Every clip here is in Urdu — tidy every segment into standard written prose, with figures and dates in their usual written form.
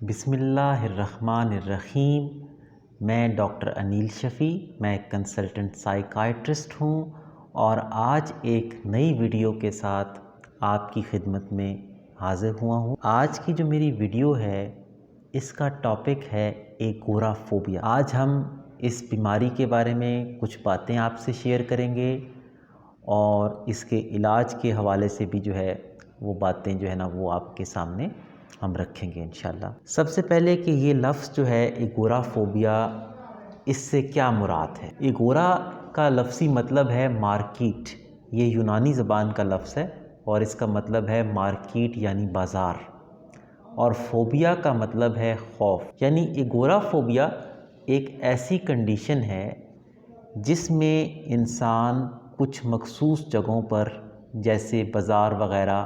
بسم اللہ الرحمن الرحیم۔ میں ڈاکٹر انیل شفیع، میں ایک کنسلٹنٹ سائیکائٹرسٹ ہوں اور آج ایک نئی ویڈیو کے ساتھ آپ کی خدمت میں حاضر ہوا ہوں۔ آج کی جو میری ویڈیو ہے اس کا ٹاپک ہے ایگورافوبیا۔ آج ہم اس بیماری کے بارے میں کچھ باتیں آپ سے شیئر کریں گے اور اس کے علاج کے حوالے سے بھی وہ باتیں وہ آپ کے سامنے ہم رکھیں گے انشاءاللہ۔ سب سے پہلے کہ یہ لفظ ایگورافوبیا، اس سے کیا مراد ہے؟ ایگورا کا لفظی مطلب ہے مارکیٹ، یہ یونانی زبان کا لفظ ہے اور اس کا مطلب ہے مارکیٹ یعنی بازار، اور فوبیا کا مطلب ہے خوف۔ یعنی ایگورافوبیا ایک ایسی کنڈیشن ہے جس میں انسان کچھ مخصوص جگہوں پر جیسے بازار وغیرہ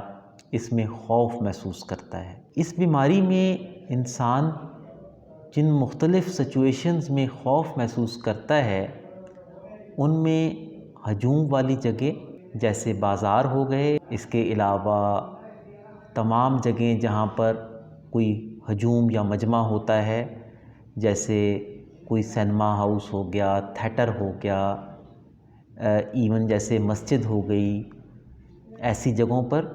اس میں خوف محسوس کرتا ہے۔ اس بیماری میں انسان جن مختلف سچویشنز میں خوف محسوس کرتا ہے ان میں ہجوم والی جگہ جیسے بازار ہو گئے، اس کے علاوہ تمام جگہیں جہاں پر کوئی ہجوم یا مجمع ہوتا ہے جیسے کوئی سینما ہاؤس ہو گیا، تھیٹر ہو گیا، ایون جیسے مسجد ہو گئی، ایسی جگہوں پر۔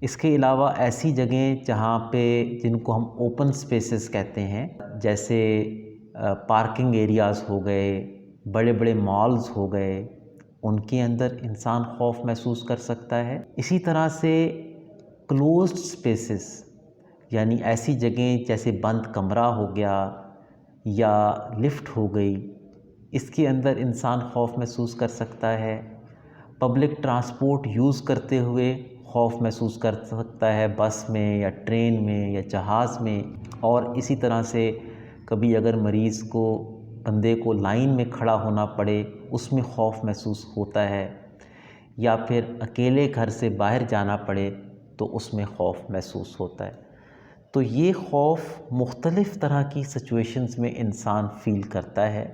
اس کے علاوہ ایسی جگہیں جہاں پہ جن کو ہم اوپن سپیسز کہتے ہیں جیسے پارکنگ ایریاز ہو گئے، بڑے بڑے مالز ہو گئے، ان کے اندر انسان خوف محسوس کر سکتا ہے۔ اسی طرح سے کلوزڈ سپیسز یعنی ایسی جگہیں جیسے بند کمرہ ہو گیا یا لفٹ ہو گئی، اس کے اندر انسان خوف محسوس کر سکتا ہے۔ پبلک ٹرانسپورٹ یوز کرتے ہوئے خوف محسوس کر سکتا ہے، بس میں یا ٹرین میں یا جہاز میں۔ اور اسی طرح سے کبھی اگر بندے کو لائن میں کھڑا ہونا پڑے اس میں خوف محسوس ہوتا ہے، یا پھر اکیلے گھر سے باہر جانا پڑے تو اس میں خوف محسوس ہوتا ہے۔ تو یہ خوف مختلف طرح کی سچویشنز میں انسان فیل کرتا ہے۔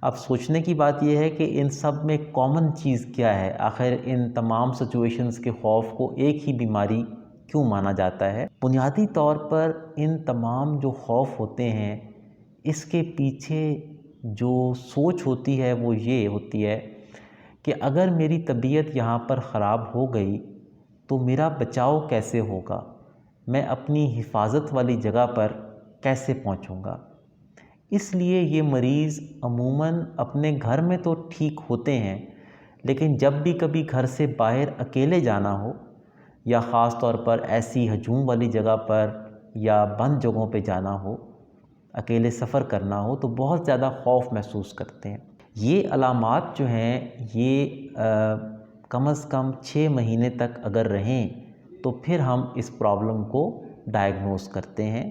اب سوچنے کی بات یہ ہے کہ ان سب میں کامن چیز کیا ہے؟ آخر ان تمام سچویشنز کے خوف کو ایک ہی بیماری کیوں مانا جاتا ہے؟ بنیادی طور پر ان تمام جو خوف ہوتے ہیں اس کے پیچھے جو سوچ ہوتی ہے وہ یہ ہوتی ہے کہ اگر میری طبیعت یہاں پر خراب ہو گئی تو میرا بچاؤ کیسے ہوگا؟ میں اپنی حفاظت والی جگہ پر کیسے پہنچوں گا؟ اس لیے یہ مریض عموماً اپنے گھر میں تو ٹھیک ہوتے ہیں، لیکن جب بھی کبھی گھر سے باہر اکیلے جانا ہو یا خاص طور پر ایسی ہجوم والی جگہ پر یا بند جگہوں پہ جانا ہو، اکیلے سفر کرنا ہو تو بہت زیادہ خوف محسوس کرتے ہیں۔ یہ علامات جو ہیں یہ کم از کم 6 مہینے تک اگر رہیں تو پھر ہم اس پرابلم کو ڈائیگنوز کرتے ہیں،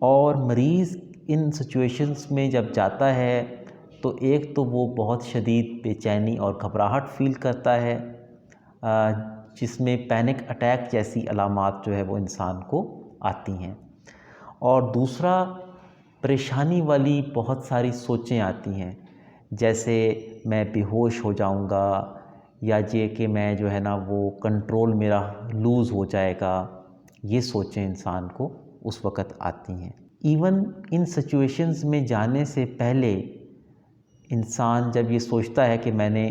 اور مریض ان سچویشنز میں جب جاتا ہے تو ایک تو وہ بہت شدید بے چینی اور گھبراہٹ فیل کرتا ہے جس میں پینک اٹیک جیسی علامات وہ انسان کو آتی ہیں، اور دوسرا پریشانی والی بہت ساری سوچیں آتی ہیں جیسے میں بے ہوش ہو جاؤں گا، یا یہ کہ میں وہ کنٹرول میرا لوز ہو جائے گا، یہ سوچیں انسان کو اس وقت آتی ہیں۔ ایون ان سچویشنز میں جانے سے پہلے انسان جب یہ سوچتا ہے کہ میں نے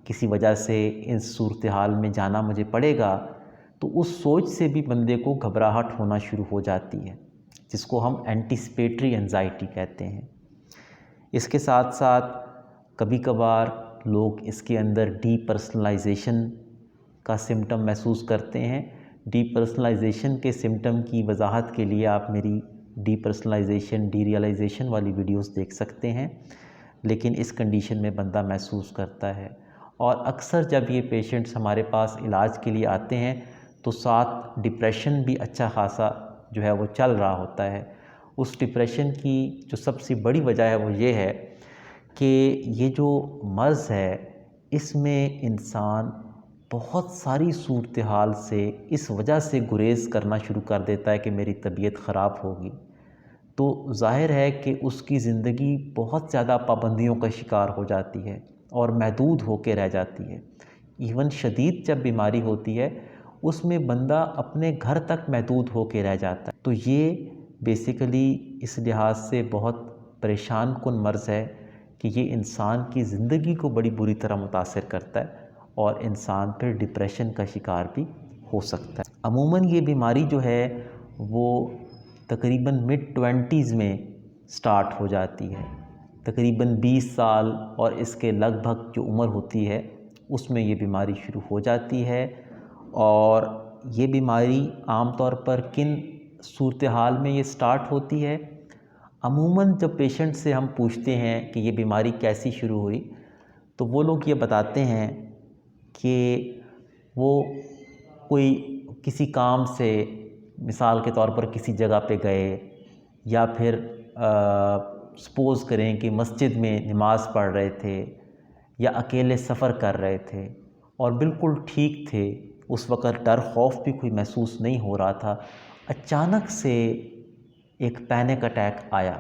کسی وجہ سے اس صورتحال میں جانا مجھے پڑے گا تو اس سوچ سے بھی بندے کو گھبراہٹ ہونا شروع ہو جاتی ہے، جس کو ہم اینٹیسپیٹری انزائٹی کہتے ہیں۔ اس کے ساتھ ساتھ کبھی کبھار لوگ اس کے اندر ڈی پرسنلائزیشن کا سمٹم محسوس کرتے ہیں۔ ڈی پرسنلائزیشن کے سمٹم کی وضاحت کے لیے آپ میری ڈی پرسنلائزیشن ڈی ریئلائزیشن والی ویڈیوز دیکھ سکتے ہیں، لیکن اس کنڈیشن میں بندہ محسوس کرتا ہے۔ اور اکثر جب یہ پیشنٹس ہمارے پاس علاج کے لیے آتے ہیں تو ساتھ ڈپریشن بھی اچھا خاصا وہ چل رہا ہوتا ہے۔ اس ڈپریشن کی جو سب سے بڑی وجہ ہے وہ یہ ہے کہ یہ جو مرض ہے اس میں انسان بہت ساری صورتحال سے اس وجہ سے گریز کرنا شروع کر دیتا ہے کہ میری طبیعت خراب ہوگی، تو ظاہر ہے کہ اس کی زندگی بہت زیادہ پابندیوں کا شکار ہو جاتی ہے اور محدود ہو کے رہ جاتی ہے۔ ایون شدید جب بیماری ہوتی ہے اس میں بندہ اپنے گھر تک محدود ہو کے رہ جاتا ہے۔ تو یہ بیسیکلی اس لحاظ سے بہت پریشان کن مرض ہے کہ یہ انسان کی زندگی کو بڑی بری طرح متاثر کرتا ہے اور انسان پھر ڈپریشن کا شکار بھی ہو سکتا ہے۔ عموماً یہ بیماری جو ہے وہ تقریباً mid-20s میں سٹارٹ ہو جاتی ہے، تقریباً 20 سال اور اس کے لگ بھگ جو عمر ہوتی ہے اس میں یہ بیماری شروع ہو جاتی ہے۔ اور یہ بیماری عام طور پر کن صورتحال میں یہ سٹارٹ ہوتی ہے؟ عموماً جب پیشنٹ سے ہم پوچھتے ہیں کہ یہ بیماری کیسی شروع ہوئی تو وہ لوگ یہ بتاتے ہیں کہ وہ کوئی کسی کام سے، مثال کے طور پر کسی جگہ پہ گئے، یا پھر سپوز کریں کہ مسجد میں نماز پڑھ رہے تھے یا اکیلے سفر کر رہے تھے اور بالکل ٹھیک تھے، اس وقت ڈر خوف بھی کوئی محسوس نہیں ہو رہا تھا، اچانک سے ایک پینک اٹیک آیا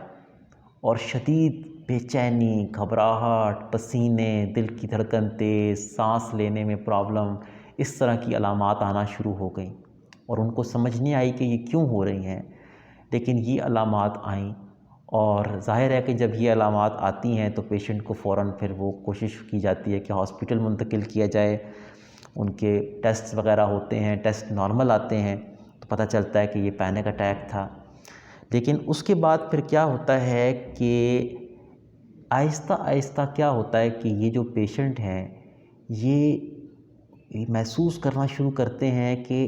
اور شدید بے چینی، گھبراہٹ، پسینے، دل کی دھڑکن تیز، سانس لینے میں پرابلم، اس طرح کی علامات آنا شروع ہو گئیں اور ان کو سمجھ نہیں آئی کہ یہ کیوں ہو رہی ہیں، لیکن یہ علامات آئیں اور ظاہر ہے کہ جب یہ علامات آتی ہیں تو پیشنٹ کو فوراً پھر وہ کوشش کی جاتی ہے کہ ہاسپٹل منتقل کیا جائے، ان کے ٹیسٹ وغیرہ ہوتے ہیں، ٹیسٹ نارمل آتے ہیں تو پتہ چلتا ہے کہ یہ پینک اٹیک تھا۔ لیکن اس کے بعد پھر کیا ہوتا ہے کہ آہستہ آہستہ کیا ہوتا ہے کہ یہ جو پیشنٹ ہیں یہ محسوس کرنا شروع کرتے ہیں کہ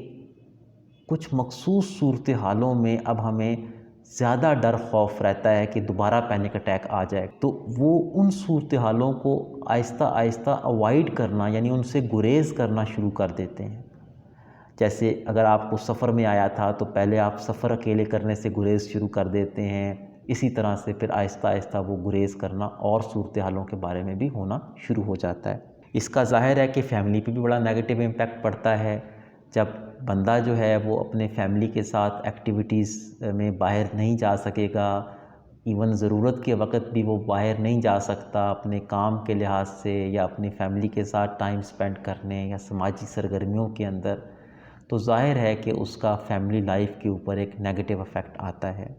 کچھ مخصوص صورتحالوں میں اب ہمیں زیادہ ڈر خوف رہتا ہے کہ دوبارہ پینک اٹیک آ جائے، تو وہ ان صورتحالوں کو آہستہ آہستہ اوائڈ کرنا، یعنی ان سے گریز کرنا شروع کر دیتے ہیں۔ جیسے اگر آپ کو سفر میں آیا تھا تو پہلے آپ سفر اکیلے کرنے سے گریز شروع کر دیتے ہیں، اسی طرح سے پھر آہستہ آہستہ وہ گریز کرنا اور صورتحالوں کے بارے میں بھی ہونا شروع ہو جاتا ہے۔ اس کا ظاہر ہے کہ فیملی پہ بھی بڑا نیگیٹو امپیکٹ پڑتا ہے، جب بندہ جو ہے وہ اپنے فیملی کے ساتھ ایکٹیویٹیز میں باہر نہیں جا سکے گا، ایون ضرورت کے وقت بھی وہ باہر نہیں جا سکتا اپنے کام کے لحاظ سے یا اپنی فیملی کے ساتھ ٹائم سپینڈ کرنے یا سماجی سرگرمیوں کے اندر، تو ظاہر ہے کہ اس کا فیملی لائف کے اوپر ایک نیگیٹو افیکٹ آتا ہے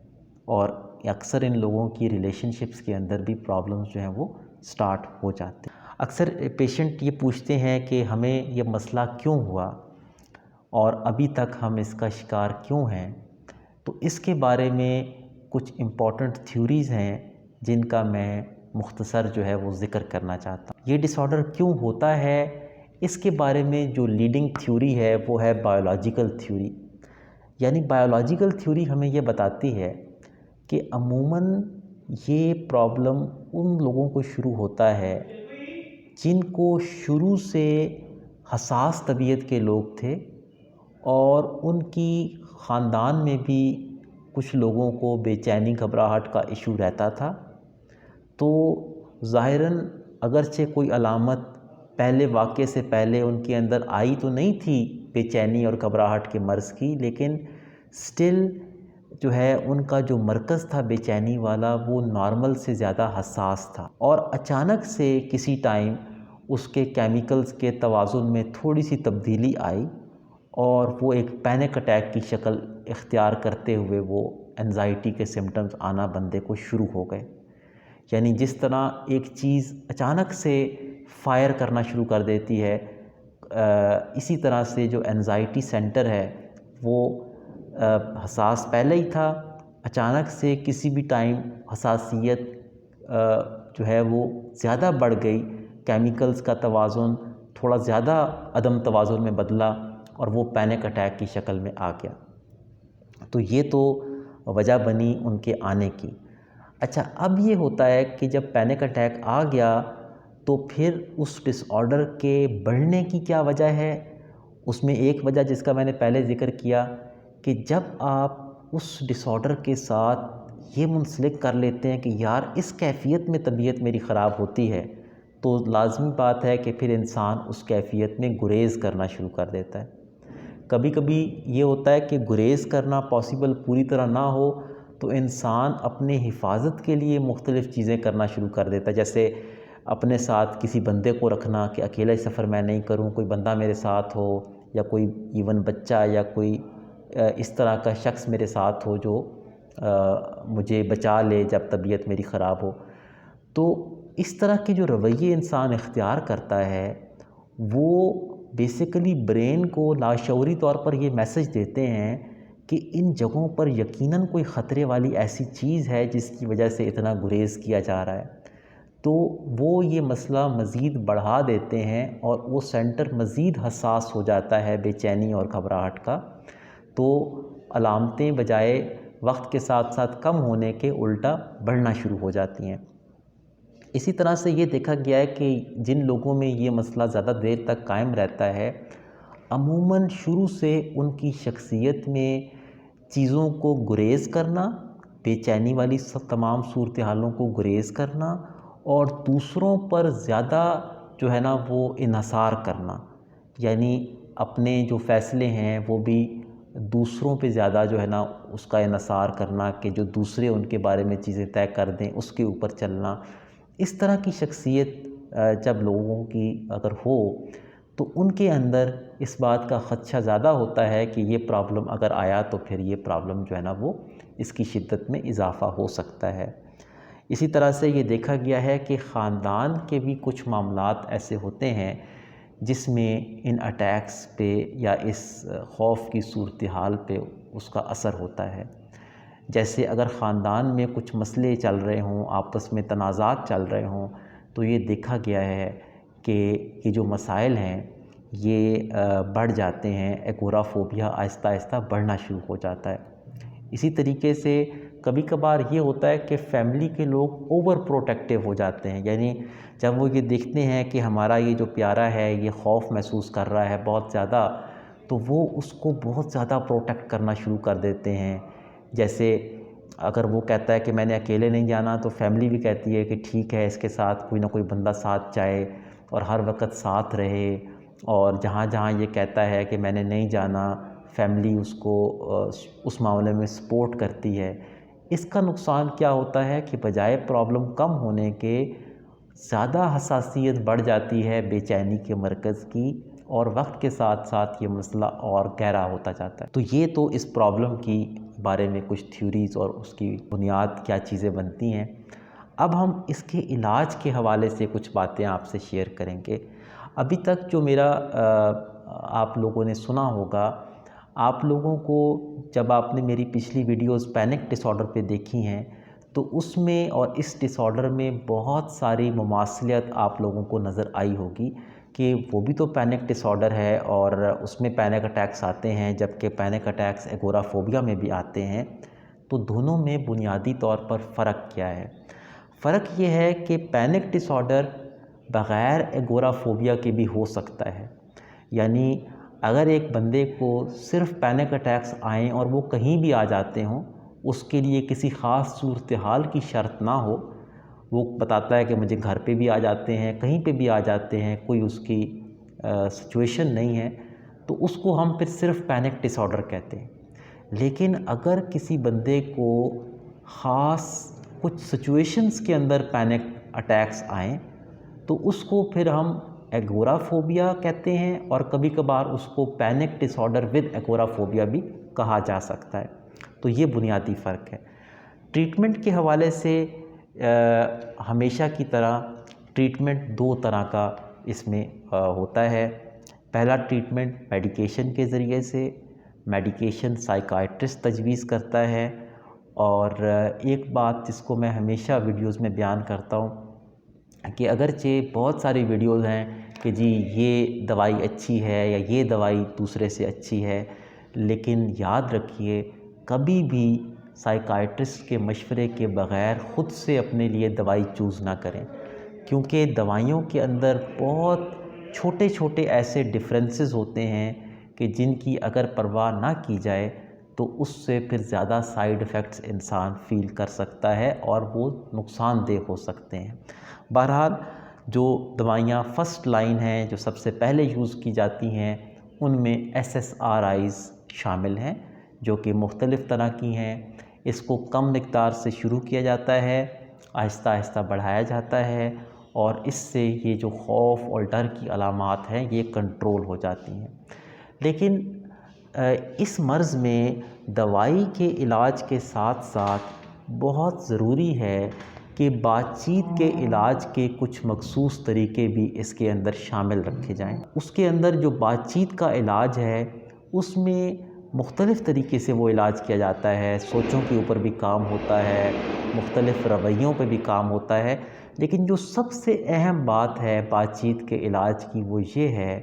اور اکثر ان لوگوں کی ریلیشن شپس کے اندر بھی پرابلمز جو ہیں وہ سٹارٹ ہو جاتے ہیں۔ اکثر پیشنٹ یہ پوچھتے ہیں کہ ہمیں یہ مسئلہ کیوں ہوا اور ابھی تک ہم اس کا شکار کیوں ہیں، تو اس کے بارے میں کچھ امپورٹنٹ تھیوریز ہیں جن کا میں مختصر جو ہے وہ ذکر کرنا چاہتا ہوں۔ یہ ڈس آرڈر کیوں ہوتا ہے، اس کے بارے میں جو لیڈنگ تھیوری ہے وہ ہے بایولوجیکل تھیوری۔ یعنی بایولوجیکل تھیوری ہمیں یہ بتاتی ہے کہ عموماً یہ پرابلم ان لوگوں کو شروع ہوتا ہے جن کو شروع سے حساس طبیعت کے لوگ تھے اور ان کی خاندان میں بھی کچھ لوگوں کو بے چینی گھبراہٹ کا ایشو رہتا تھا، تو ظاہراً اگرچہ کوئی علامت پہلے واقعے سے پہلے ان کے اندر آئی تو نہیں تھی بے چینی اور گھبراہٹ کے مرض کی، لیکن سٹل جو ہے ان کا جو مرکز تھا بے چینی والا وہ نارمل سے زیادہ حساس تھا، اور اچانک سے کسی ٹائم اس کے کیمیکلز کے توازن میں تھوڑی سی تبدیلی آئی اور وہ ایک پینک اٹیک کی شکل اختیار کرتے ہوئے وہ انزائٹی کے سمٹمز آنا بندے کو شروع ہو گئے۔ یعنی جس طرح ایک چیز اچانک سے فائر کرنا شروع کر دیتی ہے، اسی طرح سے جو انزائٹی سینٹر ہے وہ حساس پہلے ہی تھا، اچانک سے کسی بھی ٹائم حساسیت جو ہے وہ زیادہ بڑھ گئی، کیمیکلز کا توازن تھوڑا زیادہ عدم توازن میں بدلا اور وہ پینک اٹیک کی شکل میں آ گیا۔ تو یہ تو وجہ بنی ان کے آنے کی۔ اچھا، اب یہ ہوتا ہے کہ جب پینک اٹیک آ گیا تو پھر اس ڈس آرڈر کے بڑھنے کی کیا وجہ ہے؟ اس میں ایک وجہ جس کا میں نے پہلے ذکر کیا کہ جب آپ اس ڈس آرڈر کے ساتھ یہ منسلک کر لیتے ہیں کہ یار اس کیفیت میں طبیعت میری خراب ہوتی ہے، تو لازمی بات ہے کہ پھر انسان اس کیفیت میں گریز کرنا شروع کر دیتا ہے۔ کبھی کبھی یہ ہوتا ہے کہ گریز کرنا پاسبل پوری طرح نہ ہو تو انسان اپنے حفاظت کے لیے مختلف چیزیں کرنا شروع کر دیتا ہے، جیسے اپنے ساتھ کسی بندے کو رکھنا کہ اکیلا سفر میں نہیں کروں، کوئی بندہ میرے ساتھ ہو یا کوئی ایون بچہ یا کوئی اس طرح کا شخص میرے ساتھ ہو جو مجھے بچا لے جب طبیعت میری خراب ہو۔ تو اس طرح کے جو رویے انسان اختیار کرتا ہے وہ بیسیکلی برین کو لاشعوری طور پر یہ میسج دیتے ہیں کہ ان جگہوں پر یقیناً کوئی خطرے والی ایسی چیز ہے جس کی وجہ سے اتنا گریز کیا جا رہا ہے۔ تو وہ یہ مسئلہ مزید بڑھا دیتے ہیں اور وہ سینٹر مزید حساس ہو جاتا ہے بے چینی اور گھبراہٹ کا۔ تو علامتیں بجائے وقت کے ساتھ ساتھ کم ہونے کے الٹا بڑھنا شروع ہو جاتی ہیں۔ اسی طرح سے یہ دیکھا گیا ہے کہ جن لوگوں میں یہ مسئلہ زیادہ دیر تک قائم رہتا ہے عموماً شروع سے ان کی شخصیت میں چیزوں کو گریز کرنا، بے چینی والی تمام صورتحالوں کو گریز کرنا اور دوسروں پر زیادہ جو ہے نا وہ انحصار کرنا، یعنی اپنے جو فیصلے ہیں وہ بھی دوسروں پہ زیادہ جو ہے نا اس کا انحصار کرنا کہ جو دوسرے ان کے بارے میں چیزیں طے کر دیں اس کے اوپر چلنا۔ اس طرح کی شخصیت جب لوگوں کی اگر ہو تو ان کے اندر اس بات کا خدشہ زیادہ ہوتا ہے کہ یہ پرابلم اگر آیا تو پھر یہ پرابلم جو ہے نا وہ اس کی شدت میں اضافہ ہو سکتا ہے۔ اسی طرح سے یہ دیکھا گیا ہے کہ خاندان کے بھی کچھ معاملات ایسے ہوتے ہیں جس میں ان اٹیکس پہ یا اس خوف کی صورتحال پہ اس کا اثر ہوتا ہے۔ جیسے اگر خاندان میں کچھ مسئلے چل رہے ہوں، آپس میں تنازعات چل رہے ہوں، تو یہ دیکھا گیا ہے کہ یہ جو مسائل ہیں یہ بڑھ جاتے ہیں، ایگورافوبیا آہستہ آہستہ بڑھنا شروع ہو جاتا ہے۔ اسی طریقے سے کبھی کبھار یہ ہوتا ہے کہ فیملی کے لوگ اوور پروٹیکٹیو ہو جاتے ہیں، یعنی جب وہ یہ دیکھتے ہیں کہ ہمارا یہ جو پیارا ہے یہ خوف محسوس کر رہا ہے بہت زیادہ، تو وہ اس کو بہت زیادہ پروٹیکٹ کرنا شروع کر دیتے ہیں۔ جیسے اگر وہ کہتا ہے کہ میں نے اکیلے نہیں جانا تو فیملی بھی کہتی ہے کہ ٹھیک ہے اس کے ساتھ کوئی نہ کوئی بندہ ساتھ جائے اور ہر وقت ساتھ رہے، اور جہاں جہاں یہ کہتا ہے کہ میں نے نہیں جانا فیملی اس کو اس معاملے میں سپورٹ کرتی ہے۔ اس کا نقصان کیا ہوتا ہے کہ بجائے پرابلم کم ہونے کے زیادہ حساسیت بڑھ جاتی ہے بے چینی کے مرکز کی، اور وقت کے ساتھ ساتھ یہ مسئلہ اور گہرا ہوتا جاتا ہے۔ تو یہ تو اس پرابلم کی بارے میں کچھ تھیوریز اور اس کی بنیاد کیا چیزیں بنتی ہیں۔ اب ہم اس کے علاج کے حوالے سے کچھ باتیں آپ سے شیئر کریں گے۔ ابھی تک جو میرا آپ لوگوں نے سنا ہوگا، آپ لوگوں کو جب آپ نے میری پچھلی ویڈیوز پینک ڈس آرڈر پہ دیکھی ہیں تو اس میں اور اس ڈس آرڈر میں بہت ساری مماثلت آپ لوگوں کو نظر آئی ہوگی کہ وہ بھی تو پینک ڈس آرڈر ہے اور اس میں پینک اٹیکس آتے ہیں، جبکہ پینک اٹیکس ایگورافوبیا میں بھی آتے ہیں۔ تو دونوں میں بنیادی طور پر فرق کیا ہے؟ فرق یہ ہے کہ پینک ڈس آرڈر بغیر ایگورافوبیا کے بھی ہو سکتا ہے، یعنی اگر ایک بندے کو صرف پینک اٹیکس آئیں اور وہ کہیں بھی آ جاتے ہوں، اس کے لیے کسی خاص صورتحال کی شرط نہ ہو، وہ بتاتا ہے کہ مجھے گھر پہ بھی آ جاتے ہیں، کہیں پہ بھی آ جاتے ہیں، کوئی اس کی سچویشن نہیں ہے، تو اس کو ہم پھر صرف پینک ڈس آرڈر کہتے ہیں۔ لیکن اگر کسی بندے کو خاص کچھ سچویشنز کے اندر پینک اٹیکس آئیں تو اس کو پھر ہم ایگورافوبیا کہتے ہیں، اور کبھی کبھار اس کو پینک ڈس آرڈر ود ایگورافوبیا بھی کہا جا سکتا ہے۔ تو یہ بنیادی فرق ہے۔ ٹریٹمنٹ کے حوالے سے ہمیشہ کی طرح ٹریٹمنٹ دو طرح کا اس میں ہوتا ہے۔ پہلا ٹریٹمنٹ میڈیکیشن کے ذریعے سے، میڈیکیشن سائیکائٹرسٹ تجویز کرتا ہے، اور ایک بات جس کو میں ہمیشہ ویڈیوز میں بیان کرتا ہوں کہ اگرچہ بہت ساری ویڈیوز ہیں کہ جی یہ دوائی اچھی ہے یا یہ دوائی دوسرے سے اچھی ہے، لیکن یاد رکھیے کبھی بھی سائیکائٹرسٹ کے مشورے کے بغیر خود سے اپنے لیے دوائی چوز نہ کریں، کیونکہ دوائیوں کے اندر بہت چھوٹے چھوٹے ایسے ڈفرینسز ہوتے ہیں کہ جن کی اگر پرواہ نہ کی جائے تو اس سے پھر زیادہ سائیڈ ایفیکٹس انسان فیل کر سکتا ہے اور وہ نقصان دہ ہو سکتے ہیں۔ بہرحال جو دوائیاں فرسٹ لائن ہیں، جو سب سے پہلے یوز کی جاتی ہیں، ان میں SSRIs شامل ہیں جو کہ مختلف طرح کی ہیں۔ اس کو کم مقدار سے شروع کیا جاتا ہے، آہستہ آہستہ بڑھایا جاتا ہے، اور اس سے یہ جو خوف اور ڈر کی علامات ہیں یہ کنٹرول ہو جاتی ہیں۔ لیکن اس مرض میں دوائی کے علاج کے ساتھ ساتھ بہت ضروری ہے کہ بات چیت کے علاج کے کچھ مخصوص طریقے بھی اس کے اندر شامل رکھے جائیں۔ اس کے اندر جو بات چیت کا علاج ہے اس میں مختلف طریقے سے وہ علاج کیا جاتا ہے، سوچوں کے اوپر بھی کام ہوتا ہے، مختلف رویوں پہ بھی کام ہوتا ہے، لیکن جو سب سے اہم بات ہے بات چیت کے علاج کی وہ یہ ہے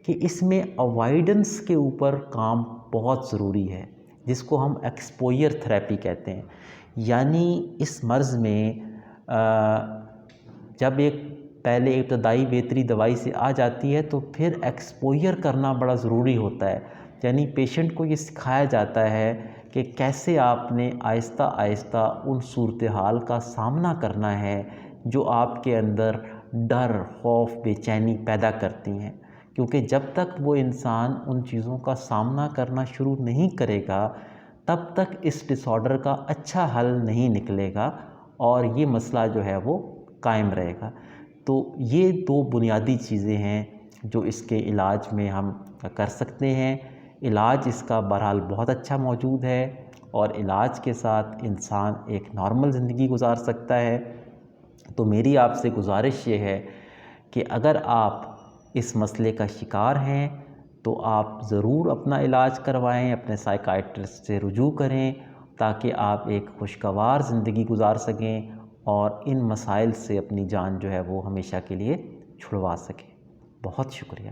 کہ اس میں اوائیڈنس کے اوپر کام بہت ضروری ہے، جس کو ہم ایکسپوئر تھراپی کہتے ہیں۔ یعنی اس مرض میں جب پہلے ابتدائی بہتری دوائی سے آ جاتی ہے تو پھر ایکسپوئر کرنا بڑا ضروری ہوتا ہے، یعنی پیشنٹ کو یہ سکھایا جاتا ہے کہ کیسے آپ نے آہستہ آہستہ ان صورتحال کا سامنا کرنا ہے جو آپ کے اندر ڈر، خوف، بے چینی پیدا کرتی ہیں، کیونکہ جب تک وہ انسان ان چیزوں کا سامنا کرنا شروع نہیں کرے گا تب تک اس ڈس آرڈر کا اچھا حل نہیں نکلے گا اور یہ مسئلہ جو ہے وہ قائم رہے گا۔ تو یہ دو بنیادی چیزیں ہیں جو اس کے علاج میں ہم کر سکتے ہیں۔ علاج اس کا بہرحال بہت اچھا موجود ہے اور علاج کے ساتھ انسان ایک نارمل زندگی گزار سکتا ہے۔ تو میری آپ سے گزارش یہ ہے کہ اگر آپ اس مسئلے کا شکار ہیں تو آپ ضرور اپنا علاج کروائیں، اپنے سائیکائٹرسٹ سے رجوع کریں تاکہ آپ ایک خوشگوار زندگی گزار سکیں اور ان مسائل سے اپنی جان جو ہے وہ ہمیشہ کے لیے چھڑوا سکیں۔ بہت شکریہ۔